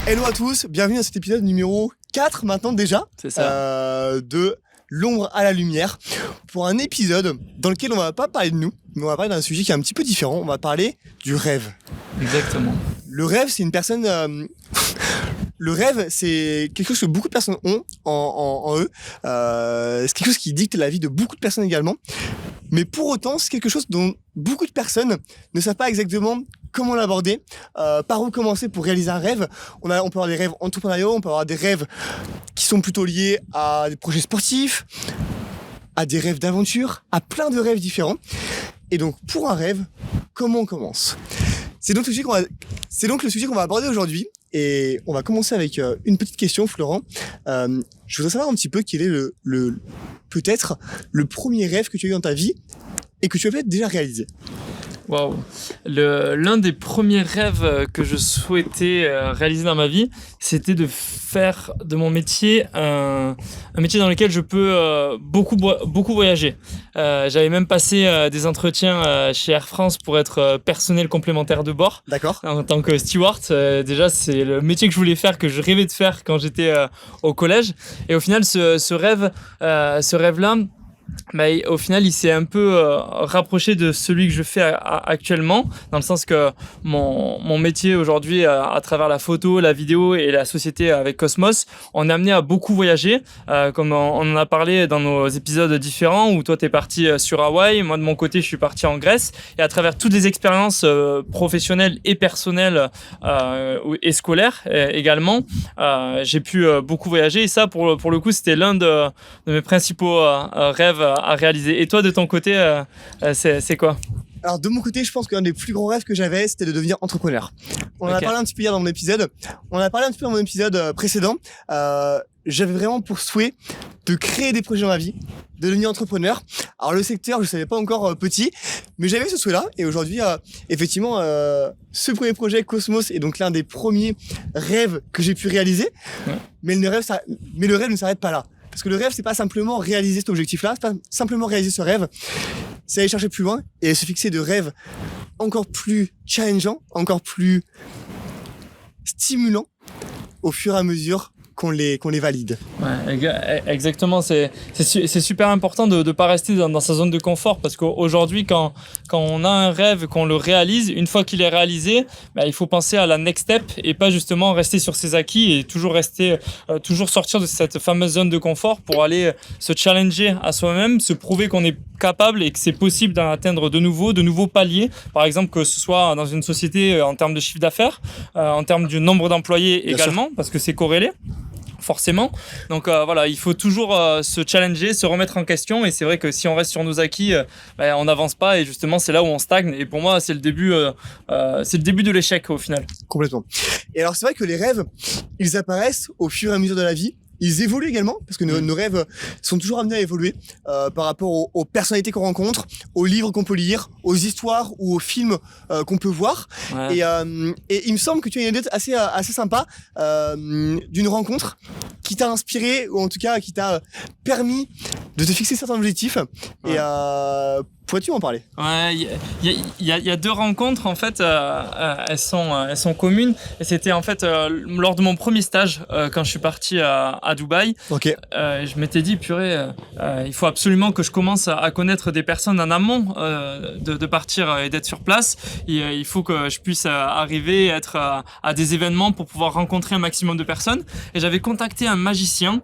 Hello à tous, bienvenue dans cet épisode numéro 4 maintenant déjà. C'est ça. De l'ombre à la lumière. Pour un épisode dans lequel on va pas parler de nous, mais on va parler d'un sujet qui est un petit peu différent. On va parler du rêve. Exactement. Le rêve, c'est une personne... Le rêve, c'est quelque chose que beaucoup de personnes ont en eux. C'est quelque chose qui dicte la vie de beaucoup de personnes également. Mais pour autant, c'est quelque chose dont beaucoup de personnes ne savent pas exactement comment l'aborder, par où commencer pour réaliser un rêve. On peut avoir des rêves entrepreneuriaux, on peut avoir des rêves qui sont plutôt liés à des projets sportifs, à des rêves d'aventure, à plein de rêves différents. Et donc, pour un rêve, comment on commence ? C'est donc le sujet qu'on va aborder aujourd'hui. Et on va commencer avec une petite question, Florent. Je voudrais savoir un petit peu quel est peut-être le premier rêve que tu as eu dans ta vie et que tu as peut-être déjà réalisé. Waouh. L'un des premiers rêves que je souhaitais réaliser dans ma vie, c'était de faire de mon métier un métier dans lequel je peux beaucoup voyager. J'avais même passé des entretiens chez Air France pour être personnel complémentaire de bord. D'accord. En tant que steward. Déjà, c'est le métier que je voulais faire, que je rêvais de faire quand j'étais au collège. Et au final, ce rêve-là, au final, il s'est un peu rapproché de celui que je fais actuellement, dans le sens que mon métier aujourd'hui, à travers la photo, la vidéo et la société avec Cosmos, on est amené à beaucoup voyager, comme on en a parlé dans nos épisodes différents, où toi, tu es parti sur Hawaï, moi, de mon côté, je suis parti en Grèce, et à travers toutes les expériences professionnelles et personnelles et scolaires également, j'ai pu beaucoup voyager, et ça, pour le coup, c'était l'un de mes principaux rêves à réaliser. Et toi, de ton côté, c'est quoi ? Alors de mon côté, je pense qu'un des plus grands rêves que j'avais, c'était de devenir entrepreneur. On en a parlé un petit peu hier dans mon épisode. On en a parlé un petit peu dans mon épisode précédent. J'avais vraiment pour souhait de créer des projets dans ma vie, de devenir entrepreneur. Alors le secteur, je savais pas encore petit, mais j'avais ce souhait-là. Et aujourd'hui, effectivement, ce premier projet Cosmos est donc l'un des premiers rêves que j'ai pu réaliser. Ouais. Mais le rêve ne s'arrête pas là. Parce que le rêve, c'est pas simplement réaliser cet objectif-là, c'est pas simplement réaliser ce rêve, c'est aller chercher plus loin et se fixer de rêves encore plus challengeants, encore plus stimulants au fur et à mesure qu'on les valide. Ouais, exactement. C'est super important de ne pas rester dans sa zone de confort, parce qu'aujourd'hui, quand on a un rêve, qu'on le réalise, une fois qu'il est réalisé, il faut penser à la next step et pas justement rester sur ses acquis et toujours sortir de cette fameuse zone de confort pour aller se challenger à soi-même, se prouver qu'on est capable et que c'est possible d'en atteindre de nouveaux paliers. Par exemple, que ce soit dans une société en termes de chiffre d'affaires, en termes du nombre d'employés également, parce que c'est corrélé. Forcément. Donc voilà, il faut toujours se challenger, se remettre en question, et c'est vrai que si on reste sur nos acquis, on n'avance pas, et justement c'est là où on stagne, et pour moi c'est le début de l'échec au final. Complètement. Et alors c'est vrai que les rêves, ils apparaissent au fur et à mesure de la vie. Ils évoluent également, parce que nos rêves sont toujours amenés à évoluer par rapport aux personnalités qu'on rencontre, aux livres qu'on peut lire, aux histoires ou aux films qu'on peut voir. Ouais. Et il me semble que tu as une anecdote assez sympa d'une rencontre qui t'a inspiré, ou en tout cas qui t'a permis de te fixer certains objectifs. Ouais. Et pourrais-tu en parler ? Ouais, il y a deux rencontres en fait, elles sont communes, et c'était en fait lors de mon premier stage quand je suis parti à Dubaï. Okay. Je m'étais dit purée, il faut absolument que je commence à connaître des personnes en amont de partir et d'être sur place. Et, il faut que je puisse arriver à être à des événements pour pouvoir rencontrer un maximum de personnes. Et j'avais contacté un magicien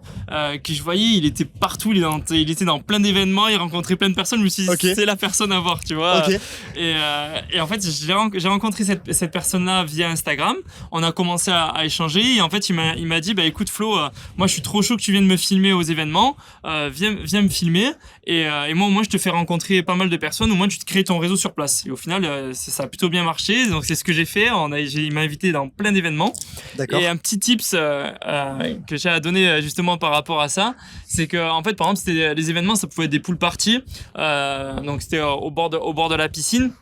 qui, je voyais, il était partout, il était dans plein d'événements, il rencontrait plein de personnes. Je me suis dit okay. C'est la personne à voir, tu vois. Okay. Et en fait, j'ai rencontré cette personne-là via Instagram. On a commencé à échanger, et en fait, il m'a dit, écoute Flo, moi je suis trop chaud que tu viennes me filmer aux événements, viens me filmer, et moi au moins je te fais rencontrer pas mal de personnes, au moins tu te crées ton réseau sur place. Et au final, ça a plutôt bien marché, donc c'est ce que j'ai fait. Il m'a invité dans plein d'événements. D'accord. Et un petit tips que j'ai à donner justement par rapport à ça, c'est que en fait, par exemple, c'était les événements, ça pouvait être des pool parties, donc c'était au bord de la piscine.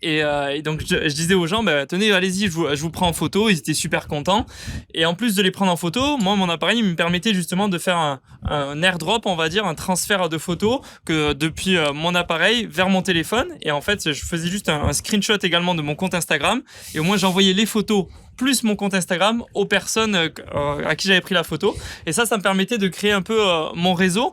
Et donc je disais aux gens, tenez, allez-y, je vous prends en photo. Ils étaient super contents. Et en plus de les prendre en photo, moi, mon appareil me permettait justement de faire un airdrop, on va dire, un transfert de photos que depuis mon appareil vers mon téléphone. Et en fait, je faisais juste un screenshot également de mon compte Instagram. Et au moins, j'envoyais les photos plus mon compte Instagram aux personnes à qui j'avais pris la photo. Et ça me permettait de créer un peu mon réseau.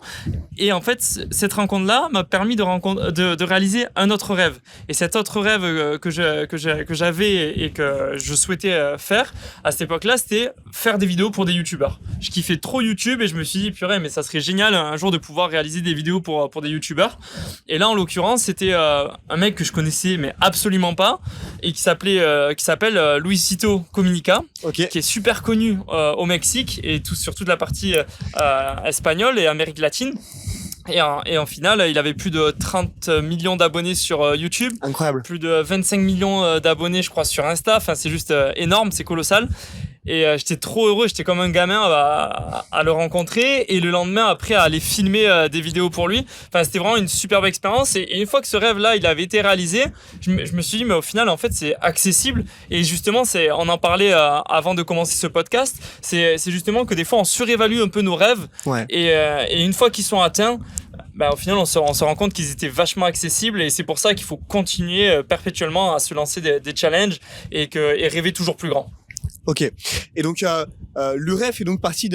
Et en fait, cette rencontre-là m'a permis de réaliser un autre rêve. Et cet autre rêve que j'avais et que je souhaitais faire à cette époque-là, c'était faire des vidéos pour des youtubeurs. Je kiffais trop YouTube et je me suis dit, purée, mais ça serait génial un jour de pouvoir réaliser des vidéos pour des youtubeurs. Et là, en l'occurrence, c'était un mec que je connaissais mais absolument pas et qui s'appelle Luisito Comunica, qui est super connu au Mexique et sur toute la partie espagnole et Amérique latine. Et en final, il avait plus de 30 millions d'abonnés sur YouTube. Incroyable. Plus de 25 millions d'abonnés, je crois, sur Insta. Enfin, c'est juste énorme, c'est colossal. Et j'étais trop heureux, j'étais comme un gamin à le rencontrer. Et le lendemain, après, à aller filmer des vidéos pour lui. Enfin, c'était vraiment une superbe expérience. Et une fois que ce rêve-là, il avait été réalisé, je me suis dit, mais au final, en fait, c'est accessible. Et justement, on en parlait avant de commencer ce podcast. C'est justement que des fois, on surévalue un peu nos rêves. Ouais. Et une fois qu'ils sont atteints, au final, on se rend compte qu'ils étaient vachement accessibles et c'est pour ça qu'il faut continuer perpétuellement à se lancer des challenges et rêver toujours plus grand. Ok. Et donc, le rêve fait donc partie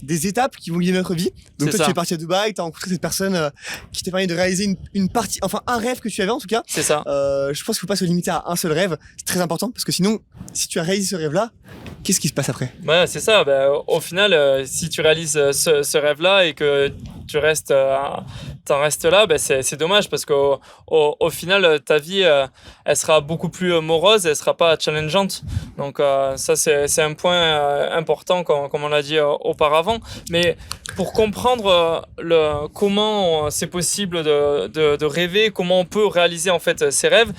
des étapes qui vont guider notre vie. Donc, toi, tu es parti à Dubaï, tu as rencontré cette personne qui t'a permis de réaliser une partie, enfin, un rêve que tu avais en tout cas. C'est ça. Je pense qu'il faut pas se limiter à un seul rêve. C'est très important parce que sinon, si tu as réalisé ce rêve-là, qu'est-ce qui se passe après? Ouais, c'est ça. Au final, si tu réalises ce rêve-là et que tu t'en restes là, c'est dommage parce qu'au final, ta vie, elle sera beaucoup plus morose, elle sera pas challengeante. Donc ça, c'est un point important, comme on l'a dit auparavant. Mais pour comprendre comment c'est possible de rêver, comment on peut réaliser en fait ses rêves,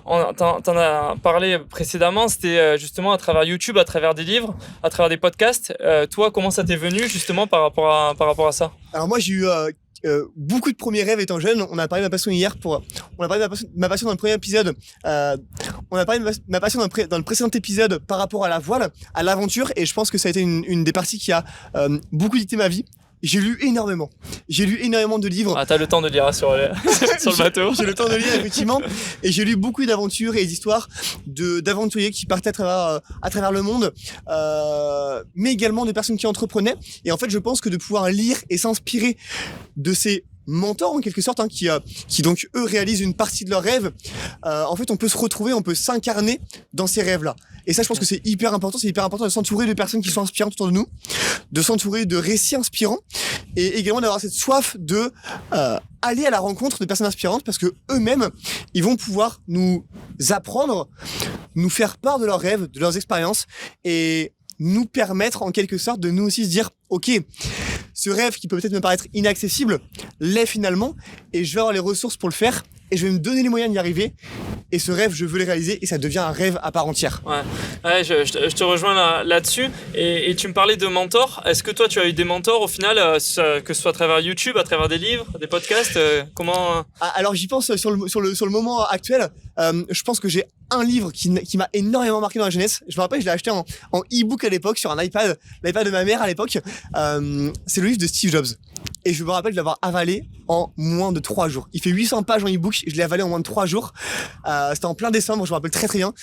t'en as parlé précédemment, c'était justement à travers YouTube, à travers des livres, à travers des podcasts. Toi, comment ça t'est venu justement par rapport à ça? Alors moi, j'ai eu beaucoup de premiers rêves étant jeune. On a parlé de ma passion hier on a parlé de ma passion dans le premier épisode. On a parlé de ma passion dans le précédent épisode par rapport à la voile, à l'aventure. Et je pense que ça a été une des parties qui a beaucoup dicté ma vie. J'ai lu énormément de livres. Ah, t'as le temps de lire sur le bateau. J'ai le temps de lire, effectivement. Et j'ai lu beaucoup d'aventures et d'histoires d'aventuriers qui partaient à travers le monde, mais également de personnes qui entreprenaient. Et en fait, je pense que de pouvoir lire et s'inspirer de ces mentors en quelque sorte, qui donc eux réalisent une partie de leurs rêves. En fait, on peut se retrouver, on peut s'incarner dans ces rêves-là. Et ça, je pense que c'est hyper important. C'est hyper important de s'entourer de personnes qui sont inspirantes autour de nous, de s'entourer de récits inspirants, et également d'avoir cette soif de aller à la rencontre de personnes inspirantes, parce que eux-mêmes, ils vont pouvoir nous apprendre, nous faire part de leurs rêves, de leurs expériences, et nous permettre en quelque sorte de nous aussi se dire, ok, ce rêve qui peut peut-être me paraître inaccessible l'est finalement, et je vais avoir les ressources pour le faire, et je vais me donner les moyens d'y arriver. Et ce rêve, je veux le réaliser, et ça devient un rêve à part entière. Ouais, je te rejoins là-dessus. Et tu me parlais de mentors. Est-ce que toi, tu as eu des mentors au final, que ce soit à travers YouTube, à travers des livres, des podcasts, comment Alors j'y pense sur le moment actuel. Je pense que j'ai un livre qui m'a énormément marqué dans la jeunesse. Je me rappelle, je l'ai acheté en e-book à l'époque sur un iPad, l'iPad de ma mère à l'époque. C'est le livre de Steve Jobs. Et je me rappelle de l'avoir avalé en moins de 3 jours. Il fait 800 pages en e-book, je l'ai avalé en moins de 3 jours. C'était en plein décembre, je me rappelle très très bien.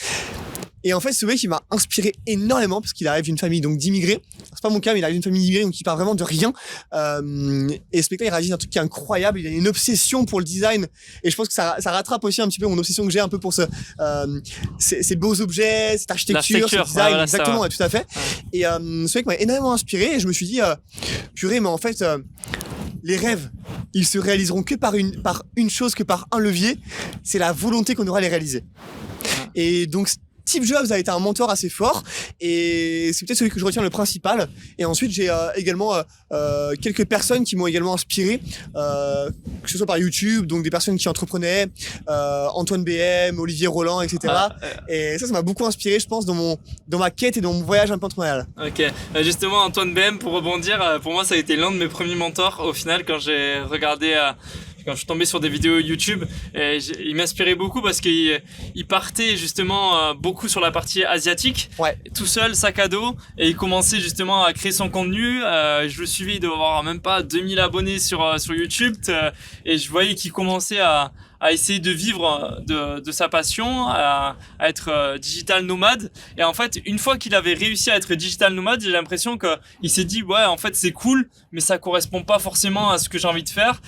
Et en fait, ce mec, il m'a inspiré énormément parce qu'il arrive d'une famille donc d'immigrés. C'est pas mon cas, mais il arrive d'une famille d'immigrés, donc il part vraiment de rien. Et ce mec-là, il réalise un truc qui est incroyable. Il a une obsession pour le design. Et je pense que ça rattrape aussi un petit peu mon obsession que j'ai un peu pour ces beaux objets, cette architecture, ce design. Voilà, exactement, ouais, tout à fait. Ouais. Et ce mec m'a énormément inspiré. Et je me suis dit, purée, mais en fait, les rêves, ils se réaliseront que par une chose, que par un levier. C'est la volonté qu'on aura à les réaliser. Et donc, Steve Jobs a été un mentor assez fort et c'est peut-être celui que je retiens le principal. Et ensuite, j'ai également quelques personnes qui m'ont également inspiré, que ce soit par YouTube, donc des personnes qui entreprenaient, Antoine BM, Olivier Roland, etc. Et ça m'a beaucoup inspiré, je pense, dans ma quête et dans mon voyage un peu entrepreneurial. Ok, justement, Antoine BM, pour rebondir, pour moi, ça a été l'un de mes premiers mentors au final quand j'ai regardé... Quand je suis tombé sur des vidéos YouTube, il m'inspirait beaucoup parce qu'il partait justement beaucoup sur la partie asiatique, tout seul, sac à dos, et il commençait justement à créer son contenu. Je le suivais, il devait avoir même pas 2000 abonnés sur YouTube, et je voyais qu'il commençait à à essayer de vivre de sa passion, à être digital nomade. Et en fait, une fois qu'il avait réussi à être digital nomade, j'ai l'impression que il s'est dit ouais, en fait c'est cool, mais ça correspond pas forcément à ce que j'ai envie de faire.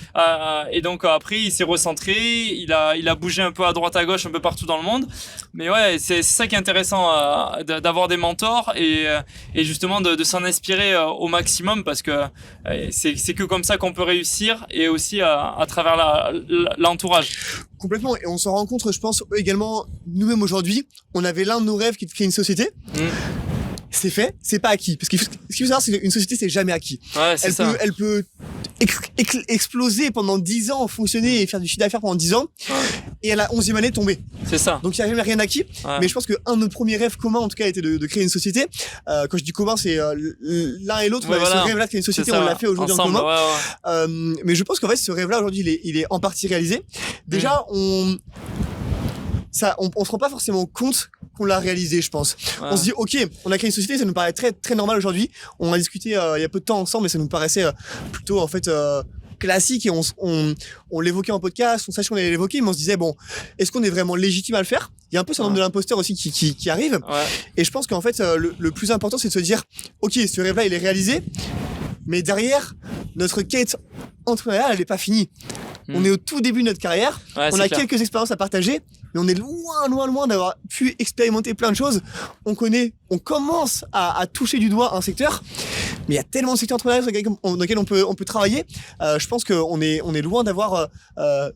Et donc après il s'est recentré, il a bougé un peu à droite à gauche, un peu partout dans le monde. Mais ouais, c'est ça qui est intéressant, d'avoir des mentors et justement de s'en inspirer au maximum, parce que c'est que comme ça qu'on peut réussir, et aussi à travers l'entourage. Complètement. Et on s'en rend compte, je pense, également, nous-mêmes aujourd'hui, on avait l'un de nos rêves qui est de créer une société. C'est fait, c'est pas acquis. Parce ce qu'il faut savoir, c'est qu'une société, c'est jamais acquis. Ouais, Elle peut exploser pendant 10 ans, fonctionner et faire du chiffre d'affaires pendant 10 ans. Ouais. Et à la 11e année, tomber. C'est ça. Donc, il n'y a jamais rien acquis. Ouais. Mais je pense qu'un de nos premiers rêves communs, en tout cas, était de créer une société. Quand je dis commun, c'est l'un et l'autre. Ouais, voilà. Ce rêve-là de créer une société, on l'a fait aujourd'hui ensemble, en commun. Ouais. Mais je pense qu'en fait, ce rêve-là, aujourd'hui, il est en partie réalisé. Déjà, on se rend pas forcément compte qu'on l'a réalisé, je pense. Ouais. On se dit, ok, on a créé une société, ça nous paraît très, très normal aujourd'hui. On a discuté il y a peu de temps ensemble, mais ça nous paraissait plutôt, en fait, classique, et on l'évoquait en podcast, on sachait qu'on allait l'évoquer, mais on se disait, bon, est-ce qu'on est vraiment légitime à le faire? Il y a un peu ce syndrome de l'imposteur aussi qui arrive. Ouais. Et je pense qu'en fait, le plus important, c'est de se dire, ok, ce rêve-là, il est réalisé, mais derrière, notre quête entrepreneuriale, elle n'est pas finie. On est au tout début de notre carrière, on a quelques expériences à partager, mais on est loin d'avoir pu expérimenter plein de choses. On commence à toucher du doigt un secteur, mais il y a tellement de secteurs entrepreneuriaux dans lesquels on peut travailler. Je pense qu'on est loin d'avoir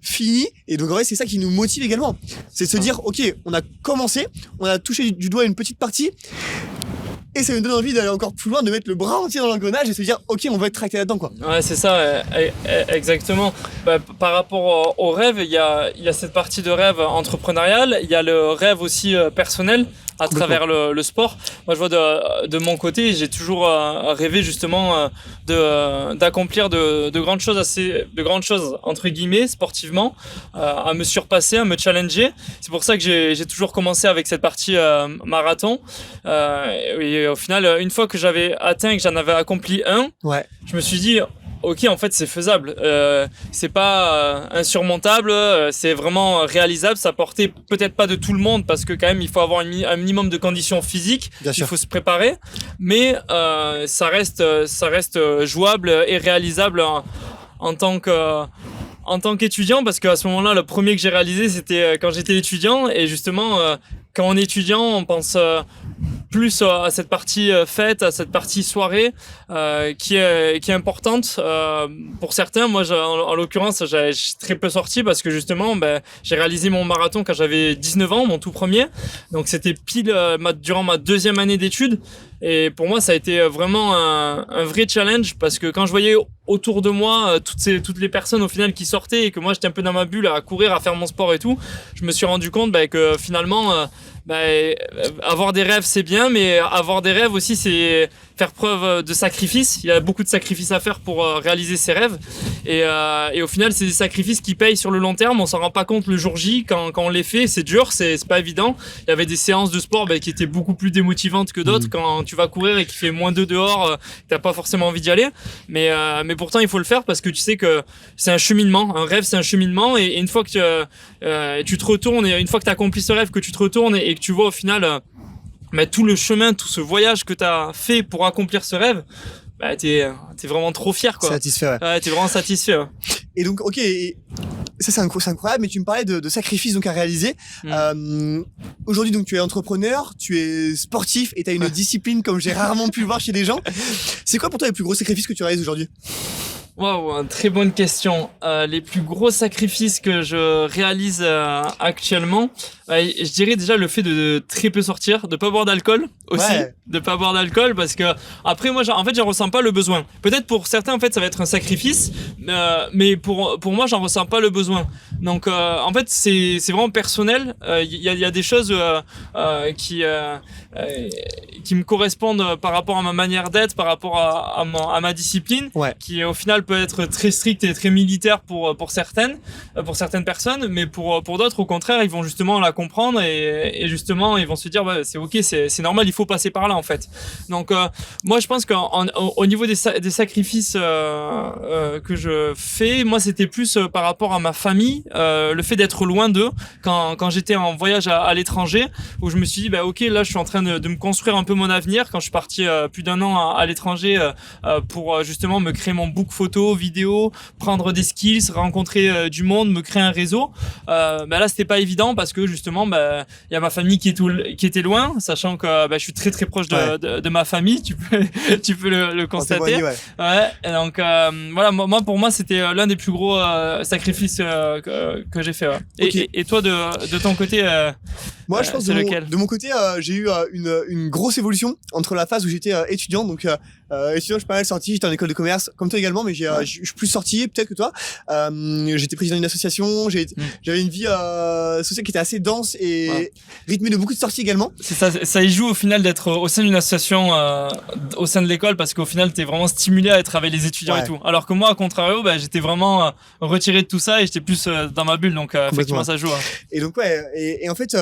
fini, et donc en vrai, c'est ça qui nous motive également. C'est de se dire, ok, on a commencé, on a touché du doigt une petite partie, et ça nous donne envie d'aller encore plus loin, de mettre le bras entier dans l'engrenage et se dire, ok, on va être tracté là-dedans, quoi. Ouais, c'est ça, exactement. Par rapport au rêve, il y a cette partie de rêve entrepreneurial, il y a le rêve aussi personnel à travers le sport. Moi, je vois de mon côté, j'ai toujours rêvé justement d'accomplir de grandes choses entre guillemets sportivement, à me surpasser, à me challenger. C'est pour ça que j'ai toujours commencé avec cette partie marathon. Et au final, une fois que j'avais atteint et que j'en avais accompli un, je me suis dit, ok, en fait, c'est faisable. C'est pas insurmontable, c'est vraiment réalisable. Ça portait peut-être pas de tout le monde, parce que quand même, il faut avoir un minimum de conditions physiques. Il faut se préparer, mais ça reste jouable et réalisable en tant qu'étudiant, parce qu'à ce moment-là, le premier que j'ai réalisé, c'était quand j'étais étudiant. Et justement, quand on est étudiant, on pense plus à cette partie fête, à cette partie soirée qui est importante pour certains. Moi, en l'occurrence, j'ai très peu sorti, parce que justement, j'ai réalisé mon marathon quand j'avais 19 ans, mon tout premier. Donc c'était pile durant ma 2e année d'études. Et pour moi, ça a été vraiment un vrai challenge, parce que quand je voyais autour de moi toutes les personnes au final qui sortaient, et que moi j'étais un peu dans ma bulle à courir, à faire mon sport et tout, je me suis rendu compte que finalement avoir des rêves, c'est bien, mais avoir des rêves aussi, c'est faire preuve de sacrifice. Il y a beaucoup de sacrifices à faire pour réaliser ses rêves, et au final, c'est des sacrifices qui payent sur le long terme. On s'en rend pas compte le jour J quand on les fait. C'est dur, c'est pas évident. Il y avait des séances de sport qui étaient beaucoup plus démotivantes que d'autres, quand tu vas courir et qu'il fait -2 dehors, t'as pas forcément envie d'y aller, mais pourtant il faut le faire, parce que tu sais que c'est un cheminement. Un rêve, c'est un cheminement, et une fois que tu te retournes, et une fois que t'as accompli ce rêve, que tu te retournes et que tu vois au final tout le chemin, tout ce voyage que t'as fait pour accomplir ce rêve, t'es vraiment trop fier, quoi. Satisfait, ouais. T'es vraiment satisfait, ouais. Et donc, ok, ça c'est incroyable, mais tu me parlais de sacrifices donc à réaliser. Aujourd'hui, donc tu es entrepreneur, tu es sportif, et tu as une discipline comme j'ai rarement pu le voir chez des gens. C'est quoi pour toi les plus gros sacrifices que tu réalises aujourd'hui? Wow, très bonne question. Les plus gros sacrifices que je réalise actuellement, je dirais déjà le fait de très peu sortir, de pas boire d'alcool aussi, de pas boire d'alcool, parce que après moi, en fait, j'en ressens pas le besoin. Peut-être pour certains, en fait, ça va être un sacrifice, mais pour moi, j'en ressens pas le besoin. Donc, en fait, c'est vraiment personnel. Il y a des choses qui me correspondent par rapport à ma manière d'être, par rapport à ma discipline, qui au final peut être très stricte et très militaire pour certaines personnes, mais pour d'autres, au contraire, ils vont justement la comprendre et justement, ils vont se dire, bah, c'est ok, c'est normal, il faut passer par là, en fait. Donc, moi, je pense qu'au niveau des sacrifices que je fais, moi, c'était plus par rapport à ma famille, le fait d'être loin d'eux quand j'étais en voyage à l'étranger, où je me suis dit, bah ok, là, je suis en train de me construire un peu mon avenir. Quand je suis parti plus d'un an à l'étranger pour justement me créer mon book photo, vidéo, prendre des skills, rencontrer du monde, me créer un réseau. Bah là, c'était pas évident parce que justement, bah il y a ma famille qui était loin, sachant que bah, je suis très très proche de ma famille. Tu peux le constater. Ouais. Et donc voilà, moi pour moi, c'était l'un des plus gros sacrifices que j'ai fait. Ouais. Okay. Et toi, de ton côté, moi, je pense de mon côté, j'ai eu une grosse évolution entre la phase où j'étais étudiant, donc étudiant, je suis pas mal sorti, j'étais en école de commerce, comme toi également, mais je suis plus sorti peut-être que toi. J'étais président d'une association, j'avais une vie sociale qui était assez dense et rythmée de beaucoup de sorties également. C'est ça y joue au final d'être au sein d'une association, au sein de l'école, parce qu'au final, t'es vraiment stimulé à être avec les étudiants et tout. Alors que moi, à contrario, bah, j'étais vraiment retiré de tout ça et j'étais plus dans ma bulle, donc effectivement, ça joue. Hein. Et donc et en fait.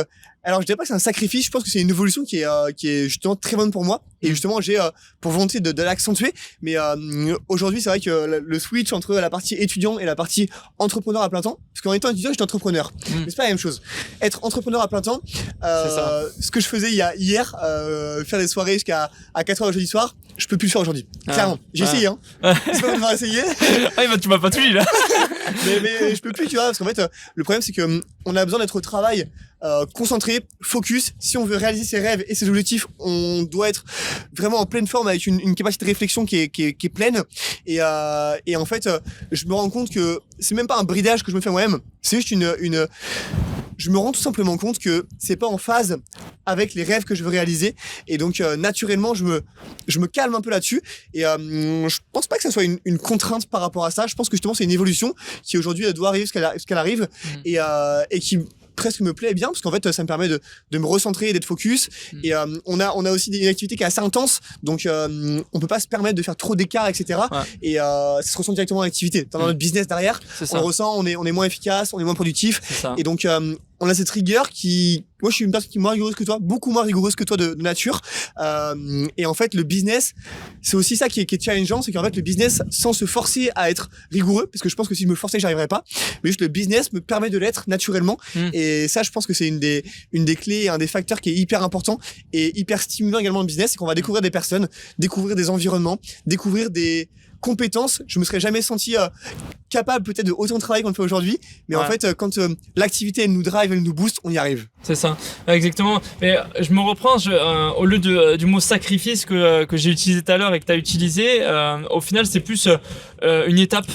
Alors je dirais pas que c'est un sacrifice, je pense que c'est une évolution qui est justement très bonne pour moi et justement j'ai pour volonté de l'accentuer, mais aujourd'hui c'est vrai que le switch entre la partie étudiant et la partie entrepreneur à plein temps, parce qu'en étant étudiant j'étais entrepreneur, mais c'est pas la même chose. Être entrepreneur à plein temps, ce que je faisais hier, faire des soirées jusqu'à 4h le jeudi soir, je peux plus le faire aujourd'hui. Clairement, j'ai essayé hein. C'est pas vraiment essayé. Bah, tu m'as pas tout dit là. mais je peux plus, tu vois, parce qu'en fait le problème c'est que on a besoin d'être au travail concentré, focus. Si on veut réaliser ses rêves et ses objectifs, on doit être vraiment en pleine forme avec une capacité de réflexion qui est pleine. Et en fait, je me rends compte que c'est même pas un bridage que je me fais moi-même. C'est juste je me rends tout simplement compte que c'est pas en phase avec les rêves que je veux réaliser et donc naturellement je me calme un peu là-dessus et je pense pas que ça soit une contrainte par rapport à ça. Je pense que justement c'est une évolution qui aujourd'hui doit arriver ce qu'elle arrive et qui presque me plaît bien parce qu'en fait ça me permet de me recentrer et d'être focus et on a aussi une activité qui est assez intense donc on peut pas se permettre de faire trop d'écart etc et ça se ressent directement dans l'activité dans notre business derrière on le ressent, on est moins efficace, on est moins productif et donc on a cette rigueur qui moi je suis une personne qui est moins rigoureuse que toi, beaucoup moins rigoureuse que toi de nature et en fait le business c'est aussi ça qui est challengeant, c'est qu'en fait le business sans se forcer à être rigoureux, parce que je pense que si je me forçais j'arriverais pas, mais juste le business me permet de l'être naturellement et ça je pense que c'est une des clés et un des facteurs qui est hyper important et hyper stimulant également le business, c'est qu'on va découvrir des personnes, découvrir des environnements, découvrir des compétences. Je me serais jamais senti capable peut-être de autant de travail qu'on le fait aujourd'hui, mais en fait quand l'activité elle nous drive, elle nous booste, on y arrive. C'est ça, exactement. Mais je me reprends, au lieu du mot sacrifice que j'ai utilisé tout à l'heure et que tu as utilisé, au final c'est plus une étape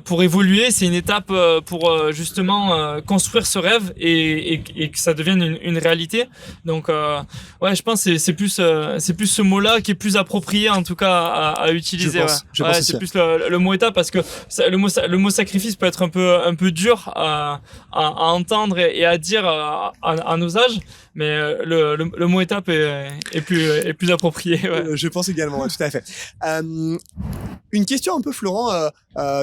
pour évoluer, c'est une étape pour justement construire ce rêve et que ça devienne une réalité. Donc ouais, je pense que c'est plus ce mot-là qui est plus approprié en tout cas à utiliser. Je pense c'est plus le mot étape parce que le mot sacrifice peut être un peu dur à entendre et à dire à nos âges, mais le mot étape est plus approprié. Ouais. Je pense également, tout à fait. Une question un peu Florent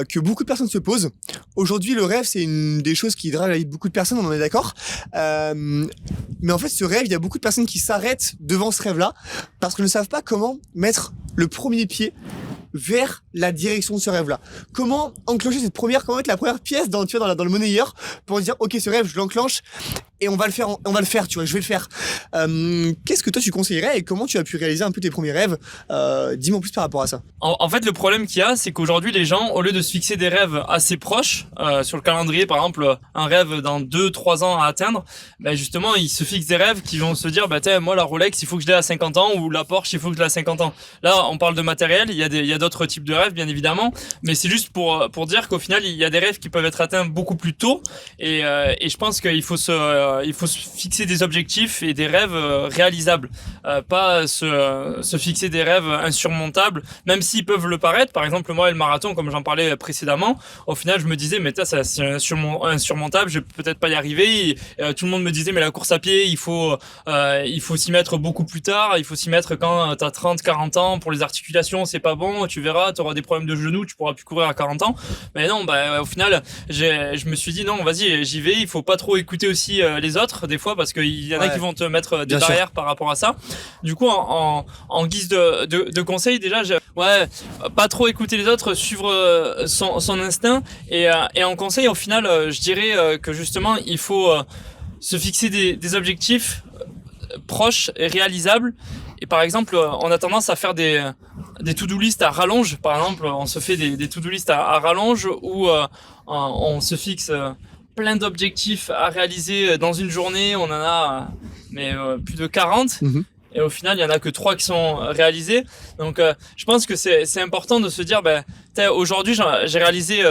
que beaucoup de personnes se posent. Aujourd'hui, le rêve, c'est une des choses qui drive la vie de beaucoup de personnes, on en est d'accord. Mais en fait, ce rêve, il y a beaucoup de personnes qui s'arrêtent devant ce rêve-là parce qu'elles ne savent pas comment mettre le premier pied vers la direction de ce rêve-là. Comment enclencher comment mettre la première pièce dans le monnayeur pour dire ok, ce rêve, je l'enclenche et on va le faire, tu vois, je vais le faire. Qu'est-ce que toi tu conseillerais et comment tu as pu réaliser un peu tes premiers rêves? Dis-moi plus par rapport à ça. En fait, le problème qu'il y a, c'est qu'aujourd'hui, les gens, au lieu de se fixer des rêves assez proches, sur le calendrier, par exemple, un rêve dans 2-3 ans à atteindre, ben justement, ils se fixent des rêves qui vont se dire, moi, la Rolex, il faut que je l'ai à 50 ans, ou la Porsche, il faut que je l'ai à 50 ans. Là, on parle de matériel, il y a d'autres types de rêves, bien évidemment, mais c'est juste pour dire qu'au final, il y a des rêves qui peuvent être atteints beaucoup plus tôt, et je pense qu'il faut se fixer des objectifs et des rêves réalisables, pas se fixer des rêves insurmontables, même s'ils peuvent le paraître. Par exemple, moi, le marathon, comme j'en parlais précédemment, au final, je me disais, mais c'est insurmontable, je vais peut-être pas y arriver. Et, tout le monde me disait, mais la course à pied, il faut s'y mettre beaucoup plus tard, il faut s'y mettre quand t'as 30, 40 ans, pour les articulations, c'est pas bon, tu verras, tu auras des problèmes de genoux, tu pourras plus courir à 40 ans. Mais non, au final, je me suis dit non, vas-y, j'y vais. Il faut pas trop écouter aussi les autres des fois parce qu'il y en a qui vont te mettre des barrières par rapport à ça. Du coup, en guise de conseil, déjà, pas trop écouter les autres, suivre son instinct et en conseil, au final, je dirais que justement, il faut se fixer des objectifs proches et réalisables. Et par exemple, on a tendance à faire des to-do list à rallonge. Par exemple, on se fait des to-do list à rallonge où on se fixe plein d'objectifs à réaliser dans une journée. On en a plus de 40. Et au final, il y en a que 3 qui sont réalisés. Donc, je pense que c'est important de se dire, aujourd'hui, j'ai réalisé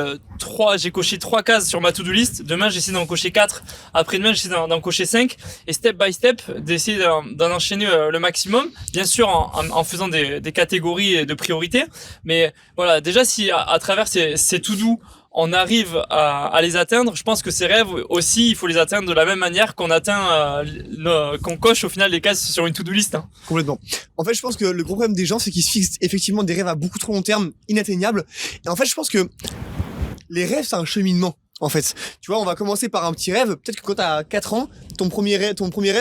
j'ai coché 3 cases sur ma to-do list. Demain, j'essaie d'en cocher 4. Après-demain, j'essaie d'en cocher 5. Et step by step, d'essayer d'en enchaîner le maximum. Bien sûr, en faisant des catégories de priorités. Mais voilà, déjà, si à travers ces to-do, on arrive à les atteindre, je pense que ces rêves aussi, il faut les atteindre de la même manière qu'on qu'on coche au final les cases sur une to-do list. Hein. Complètement. En fait, je pense que le gros problème des gens, c'est qu'ils se fixent effectivement des rêves à beaucoup trop long terme, inatteignables. Et en fait, je pense que les rêves, c'est un cheminement. En fait, tu vois, on va commencer par un petit rêve. Peut-être que quand t'as 4 ans, ton premier rêve,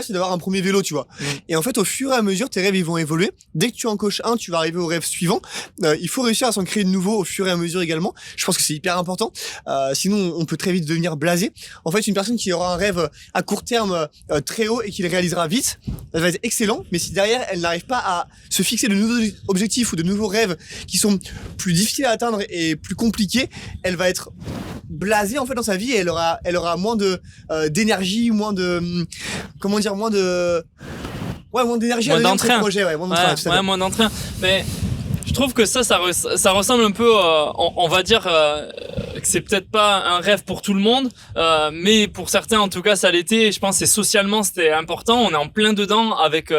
c'est d'avoir un premier vélo, tu vois. Et en fait, au fur et à mesure, tes rêves, ils vont évoluer. Dès que tu en coches un, tu vas arriver au rêve suivant. Il faut réussir à s'en créer de nouveaux au fur et à mesure également. Je pense que c'est hyper important. Sinon, on peut très vite devenir blasé. En fait, une personne qui aura un rêve à court terme très haut et qui le réalisera vite, elle va être excellent. Mais si derrière, elle n'arrive pas à se fixer de nouveaux objectifs ou de nouveaux rêves qui sont plus difficiles à atteindre et plus compliqués, elle va être blasée en fait dans sa vie et elle aura moins d'énergie, moins d'énergie, moins d'entrain. Moins d'entrain. Mais je trouve que ça ressemble un peu, on va dire que c'est peut-être pas un rêve pour tout le monde, mais pour certains en tout cas ça l'était. Et je pense que socialement c'était important. On est en plein dedans avec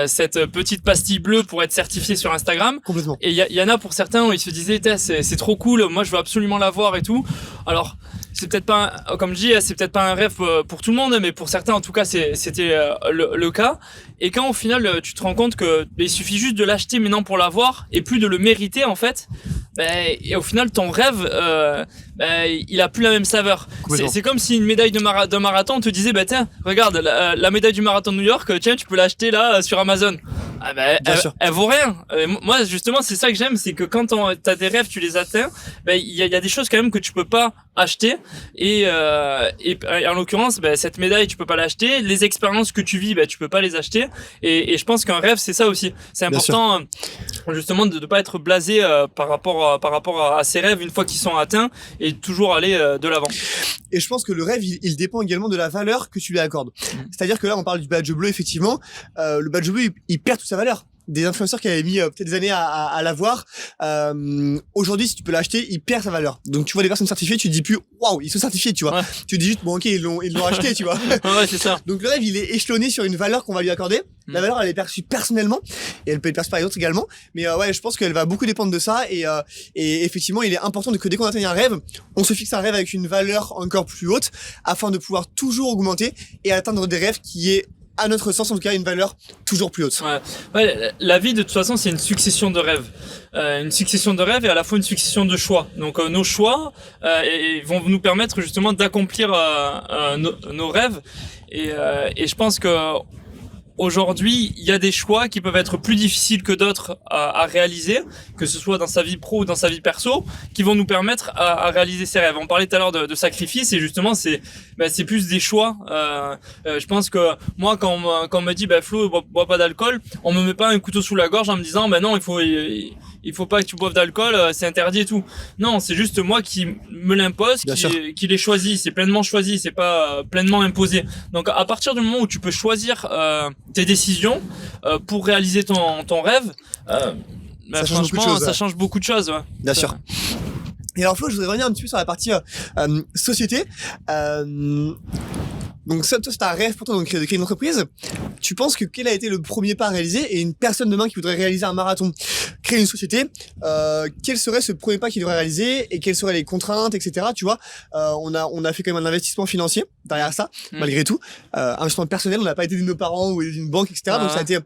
cette petite pastille bleue pour être certifié sur Instagram. Complètement. Et il y en a pour certains où ils se disaient c'est trop cool, moi je veux absolument l'avoir et tout. Alors c'est peut-être pas, comme je dis, c'est peut-être pas un rêve pour tout le monde, mais pour certains en tout cas c'était le cas. Et quand au final tu te rends compte que il suffit juste de l'acheter maintenant pour l'avoir et plus de le mériter en fait, et au final ton rêve il a plus la même saveur. C'est comme si une médaille de marathon on te disait tiens regarde la médaille du marathon de New York, tiens tu peux l'acheter là sur Amazon. Elle vaut rien. Moi justement c'est ça que j'aime, c'est que quand t'as des rêves tu les atteins, il y a des choses quand même que tu peux pas acheter et en l'occurrence cette médaille tu peux pas l'acheter, les expériences que tu vis tu peux pas les acheter et je pense qu'un rêve c'est ça aussi, c'est important justement de pas être blasé par rapport à ses rêves une fois qu'ils sont atteints et toujours aller de l'avant. Et je pense que le rêve il dépend également de la valeur que tu lui accordes. C'est-à-dire que là on parle du badge bleu effectivement, le badge bleu il perd toute sa valeur. Des influenceurs qui avaient mis peut-être des années à l'avoir, aujourd'hui si tu peux l'acheter il perd sa valeur. Donc tu vois des personnes certifiées, tu te dis plus waouh ils sont certifiés, tu vois. Tu te dis juste bon ok ils l'ont acheté, tu vois. Ouais c'est ça. Donc le rêve il est échelonné sur une valeur qu'on va lui accorder. La valeur elle est perçue personnellement et elle peut être perçue par les autres également, mais je pense qu'elle va beaucoup dépendre de ça et effectivement il est important que dès qu'on atteigne un rêve on se fixe un rêve avec une valeur encore plus haute afin de pouvoir toujours augmenter et atteindre des rêves qui est à notre sens en tout cas une valeur toujours plus haute. La vie de toute façon c'est une succession de rêves, et à la fois une succession de choix. Donc nos choix vont nous permettre justement d'accomplir nos rêves et je pense que aujourd'hui, il y a des choix qui peuvent être plus difficiles que d'autres à réaliser, que ce soit dans sa vie pro ou dans sa vie perso, qui vont nous permettre à réaliser ses rêves. On parlait tout à l'heure de sacrifice et justement c'est plus des choix. Je pense que moi quand on me dit Flo bois pas d'alcool, on me met pas un couteau sous la gorge en me disant non il faut pas que tu boives d'alcool, c'est interdit et tout. Non, c'est juste moi qui me l'impose, qui l'ai choisi, c'est pleinement choisi, c'est pas pleinement imposé. Donc à partir du moment où tu peux choisir tes décisions pour réaliser ton rêve, ça change beaucoup de choses. Ouais. Bien sûr. Et alors Flo, je voudrais revenir un petit peu sur la partie société. Donc toi, c'est un rêve pour toi de créer une entreprise. Tu penses que quel a été le premier pas à réaliser et une personne demain qui voudrait réaliser un marathon, créer une société, quel serait ce premier pas qu'il devrait réaliser et quelles seraient les contraintes, etc. Tu vois, on a fait quand même un investissement financier derrière ça, malgré tout. Investissement personnel, on n'a pas été de nos parents ou d'une banque, etc. Donc ça a été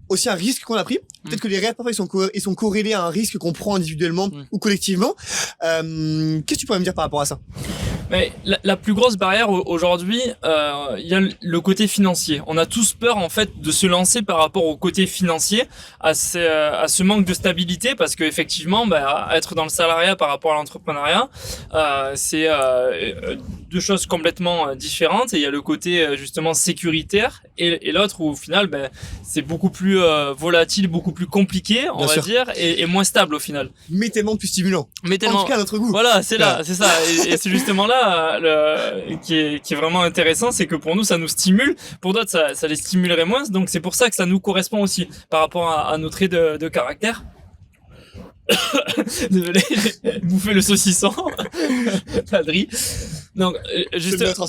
aussi un risque qu'on a pris. Peut-être que les rêves, parfois, ils sont corrélés à un risque qu'on prend individuellement ou collectivement. Qu'est-ce que tu pourrais me dire par rapport à ça? Mais la plus grosse barrière aujourd'hui, il y a le côté financier. On a tous peur en fait de se lancer par rapport au côté financier, à ce manque de stabilité, parce que effectivement, être dans le salariat par rapport à l'entrepreneuriat, c'est deux choses complètement différentes. Et il y a le côté justement sécuritaire et l'autre où au final, c'est beaucoup plus volatile, beaucoup plus compliqué, on va dire, et moins stable au final. Mais tellement plus stimulant. Mais tellement. En tout cas, à notre goût. Voilà, c'est là, c'est ça. Et c'est justement là qui est vraiment intéressant, c'est que pour nous ça nous stimule, pour d'autres ça les stimulerait moins, donc c'est pour ça que ça nous correspond aussi par rapport à nos traits de caractère. Désolé, j'ai bouffé le saucisson. Padri. Donc justement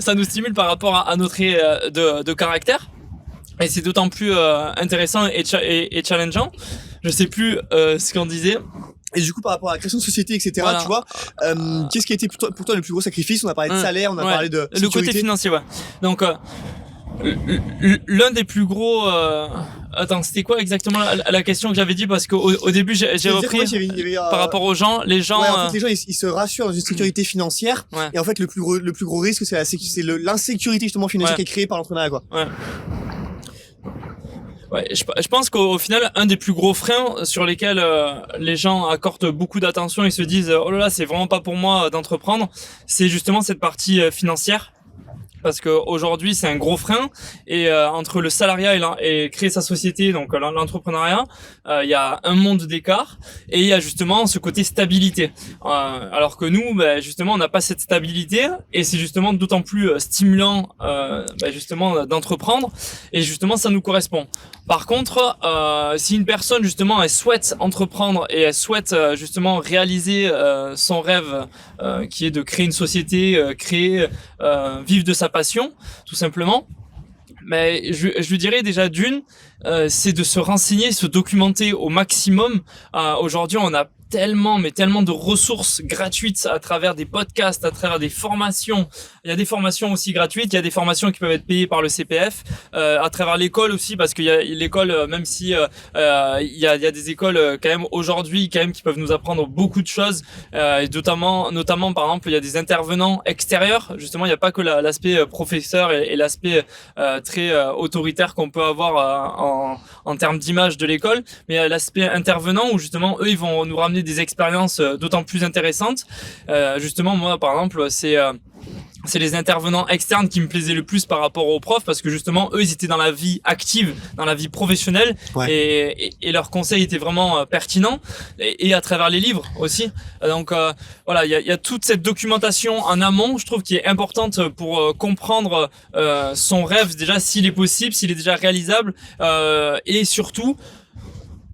ça nous stimule par rapport à nos traits de caractère, et c'est d'autant plus intéressant et challengeant. Je sais plus ce qu'on disait. Et du coup, par rapport à la création de société, etc., voilà. Tu vois, qu'est-ce qui a été pour toi le plus gros sacrifice? On a parlé de salaire, on a parlé de sécurité. Le côté financier, ouais. Donc, l'un des plus gros... Attends, c'était quoi exactement la question que j'avais dit? Parce qu'au début, j'ai repris par rapport aux gens. Les gens, en fait, les gens, ils se rassurent dans une sécurité financière. Ouais. Et en fait, le plus gros risque, c'est l'insécurité justement financière qui est créée par l'entrepreneuriat, quoi. Ouais. Ouais, je pense qu'au final, un des plus gros freins sur lesquels les gens accordent beaucoup d'attention et se disent oh là là, c'est vraiment pas pour moi d'entreprendre, c'est justement cette partie financière. Parce que aujourd'hui c'est un gros frein, et entre le salariat et créer sa société, donc l'entrepreneuriat, il y a un monde d'écart, et il y a justement ce côté stabilité. Alors que nous, justement, on n'a pas cette stabilité, et c'est justement d'autant plus stimulant, justement, d'entreprendre, et justement ça nous correspond. Par contre, si une personne justement elle souhaite entreprendre et elle souhaite justement réaliser son rêve, qui est de créer une société, vivre de sa passion, tout simplement, mais je lui dirais déjà c'est de se renseigner, se documenter au maximum. Aujourd'hui, on a tellement de ressources gratuites à travers des podcasts, à travers des formations. Il y a des formations aussi gratuites, il y a des formations qui peuvent être payées par le CPF, à travers l'école aussi, parce qu'il y a l'école, même si il y a des écoles quand même aujourd'hui qui peuvent nous apprendre beaucoup de choses, et notamment par exemple il y a des intervenants extérieurs. Justement, il n'y a pas que l'aspect professeur et l'aspect très autoritaire qu'on peut avoir en termes d'image de l'école, mais il y a l'aspect intervenant où justement eux ils vont nous ramener des expériences d'autant plus intéressantes. Justement, moi par exemple, c'est les intervenants externes qui me plaisaient le plus par rapport aux profs, parce que justement eux ils étaient dans la vie active, dans la vie professionnelle, et leurs conseils étaient vraiment pertinents, et à travers les livres aussi. Donc voilà, il y a toute cette documentation en amont, je trouve, qui est importante pour comprendre son rêve, déjà s'il est possible, s'il est déjà réalisable, et surtout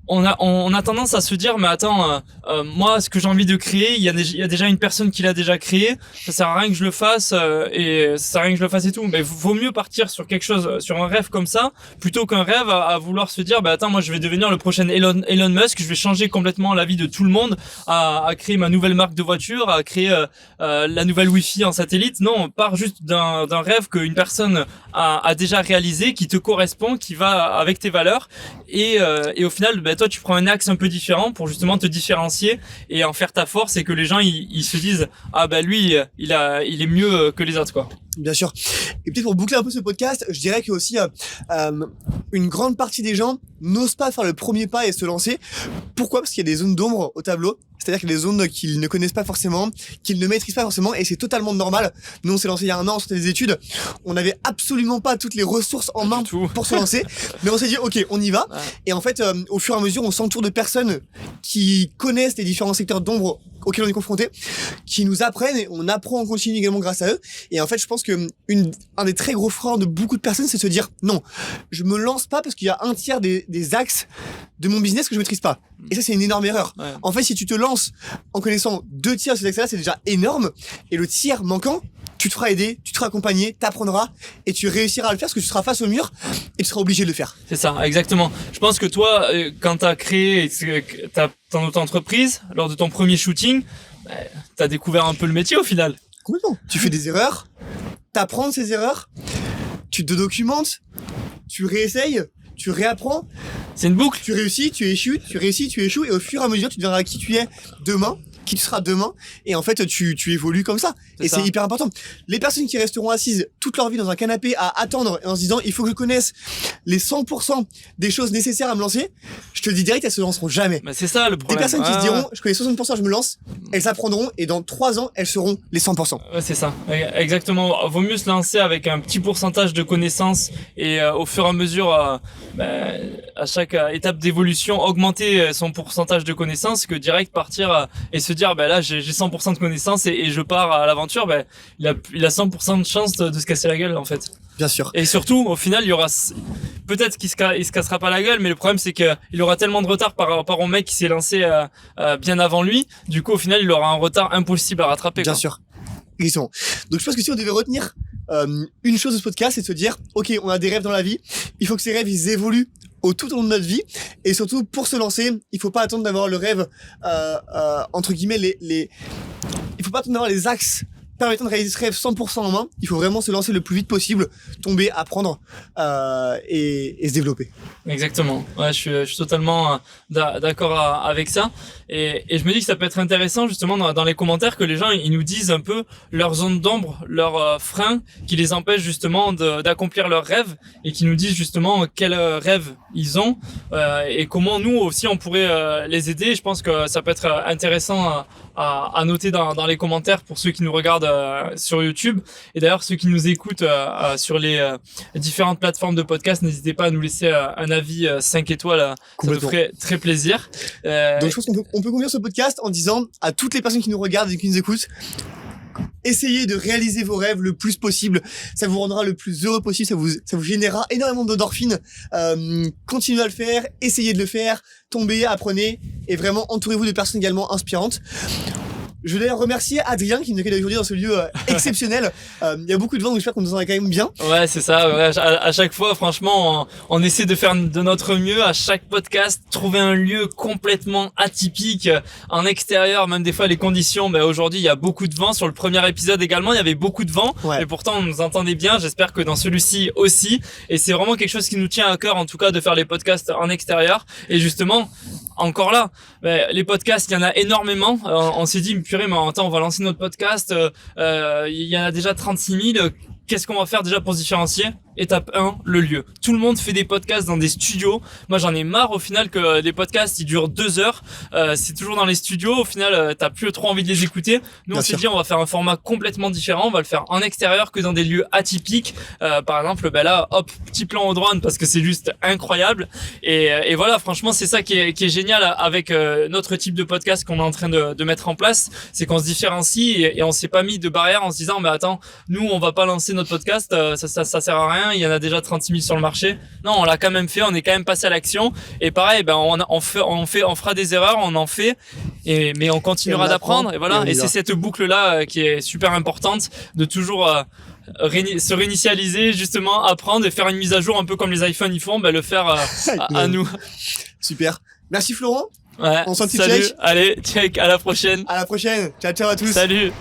on a tendance à se dire mais attends, moi ce que j'ai envie de créer, il y a déjà une personne qui l'a déjà créé, ça sert à rien que je le fasse, et ça sert à rien que je le fasse et tout. Mais vaut mieux partir sur quelque chose, sur un rêve comme ça, plutôt qu'un rêve à vouloir se dire attends, moi je vais devenir le prochain Elon Musk, je vais changer complètement la vie de tout le monde, à créer ma nouvelle marque de voiture, à créer la nouvelle Wi-Fi en satellite. Non, on part juste d'un rêve qu'une personne a déjà réalisé, qui te correspond, qui va avec tes valeurs, et au final toi tu prends un axe un peu différent pour justement te différencier et en faire ta force, et que les gens ils se disent lui il est mieux que les autres, quoi. Bien sûr. Et peut-être pour boucler un peu ce podcast, je dirais que aussi une grande partie des gens n'osent pas faire le premier pas et se lancer. Pourquoi? Parce qu'il y a des zones d'ombre au tableau. C'est-à-dire qu'il y a des zones qu'ils ne connaissent pas forcément, qu'ils ne maîtrisent pas forcément, et c'est totalement normal. Nous, on s'est lancé il y a un an, on sortait des études. On n'avait absolument pas toutes les ressources en main pour se lancer. Mais on s'est dit, ok, on y va. Ouais. Et en fait, au fur et à mesure, on s'entoure de personnes qui connaissent les différents secteurs d'ombre auxquels on est confronté, qui nous apprennent, et on apprend en continu également grâce à eux. Et en fait, je pense que un des très gros freins de beaucoup de personnes, c'est de se dire, non, je me lance pas parce qu'il y a un tiers des axes de mon business que je maîtrise pas. Et ça, c'est une énorme erreur. Ouais. En fait, si tu te lances en connaissant 2 tiers de ces axes-là, c'est déjà énorme. Et le tiers manquant, tu te feras aider, tu te feras accompagner, t'apprendras, et tu réussiras à le faire parce que tu seras face au mur et tu seras obligé de le faire. C'est ça, exactement. Je pense que toi, quand t'as créé ton auto-entreprise, lors de ton premier shooting, t'as découvert un peu le métier au final. Complètement. Tu fais des erreurs, t'apprends de ces erreurs, tu te documentes, tu réessayes, tu réapprends, C'est une boucle. tu réussis, tu échoues, tu réussis, tu échoues, et au fur et à mesure, tu deviendras qui tu es demain, qui tu seras demain, et en fait, tu évolues comme ça. C'est Et ça. c'est hyper important. Les personnes qui resteront assises toute leur vie dans un canapé à attendre, et en se disant, il faut que je connaisse les 100% des choses nécessaires à me lancer, je te dis direct, elles se lanceront jamais. Mais c'est ça le Des problème. personnes qui se Ouais, diront, je connais 60%, je me lance, elles apprendront, et dans 3 ans, elles seront les 100%. Ouais, c'est ça, exactement. Vaut mieux se lancer avec un petit pourcentage de connaissances et au fur et à mesure, à chaque étape d'évolution, augmenter son pourcentage de connaissances que direct partir et se dire, là j'ai 100% de connaissances et je pars à l'aventure. Il a 100% de chance de se casser la gueule en fait. Bien sûr. Et surtout, au final, il y aura peut-être qu'il se cassera pas la gueule, mais le problème c'est qu'il aura tellement de retard par rapport au mec qui s'est lancé bien avant lui. Du coup, au final, il aura un retard impossible à rattraper. Bien quoi. sûr. Exactement. Donc je pense que si on devait retenir une chose de ce podcast, c'est de se dire, ok, on a des rêves dans la vie, il faut que ces rêves ils évoluent tout au long de notre vie, et surtout pour se lancer, il faut pas attendre d'avoir le rêve entre guillemets il faut pas attendre d'avoir les axes permettant de réaliser ce rêve 100% en main. Il faut vraiment se lancer le plus vite possible, tomber, apprendre et se développer. Exactement. Ouais, je suis totalement d'accord avec ça. Et je me dis que ça peut être intéressant justement dans les commentaires que les gens ils nous disent un peu leurs zones d'ombre, leurs freins qui les empêchent justement d'accomplir leurs rêves et qui nous disent justement quels rêves ils ont et comment nous aussi on pourrait les aider. Je pense que ça peut être intéressant à noter dans les commentaires pour ceux qui nous regardent sur YouTube. Et d'ailleurs ceux qui nous écoutent sur les différentes plateformes de podcast, n'hésitez pas à nous laisser un avis 5 étoiles, ça nous ferait très plaisir. Donc je pense qu'on peut conclure ce podcast en disant à toutes les personnes qui nous regardent et qui nous écoutent, essayez de réaliser vos rêves le plus possible, ça vous rendra le plus heureux possible, ça vous générera énormément d'endorphines. Continuez à le faire, essayez de le faire, tombez, apprenez, et vraiment entourez-vous de personnes également inspirantes. Je veux d'ailleurs remercier Adrien qui nous accueille aujourd'hui dans ce lieu exceptionnel. Il y a beaucoup de vent, donc j'espère qu'on nous en a quand même bien. Ouais, c'est ça. Ouais, à chaque fois, franchement, on essaie de faire de notre mieux. À chaque podcast, trouver un lieu complètement atypique, en extérieur, même des fois les conditions. Aujourd'hui, il y a beaucoup de vent. Sur le premier épisode également, il y avait beaucoup de vent. Ouais. Et pourtant, on nous entendait bien. J'espère que dans celui-ci aussi. Et c'est vraiment quelque chose qui nous tient à cœur, en tout cas, de faire les podcasts en extérieur. Et justement, encore là, les podcasts, il y en a énormément. On s'est dit, purée, mais attends, on va lancer notre podcast. Il y en a déjà 36 000. Qu'est-ce qu'on va faire déjà pour se différencier? Étape 1, le lieu. Tout le monde fait des podcasts dans des studios. Moi, j'en ai marre au final que des podcasts, ils durent 2 heures. C'est toujours dans les studios. Au final, t'as plus trop envie de les écouter. Nous, on s'est dit, on va faire un format complètement différent. On va le faire en extérieur que dans des lieux atypiques. Par exemple, là, hop, petit plan au drone parce que c'est juste incroyable. Et voilà, franchement, c'est ça qui est génial avec notre type de podcast qu'on est en train de mettre en place. C'est qu'on se différencie et on s'est pas mis de barrière en se disant, mais attends, nous, on va pas lancer notre podcast. Ça sert à rien. Il y en a déjà 36 000 sur le marché. Non, on l'a quand même fait, on est quand même passé à l'action. Et pareil, on fera des erreurs, on en fait, mais on continuera d'apprendre. Et voilà. Et c'est cette boucle-là qui est super importante de toujours se réinitialiser, justement, apprendre et faire une mise à jour un peu comme les iPhones y font, le faire à nous. Super. Merci Florent. Ouais. On s'en Salut. check. Allez, check. À la prochaine. À la prochaine. Ciao, ciao à tous. Salut.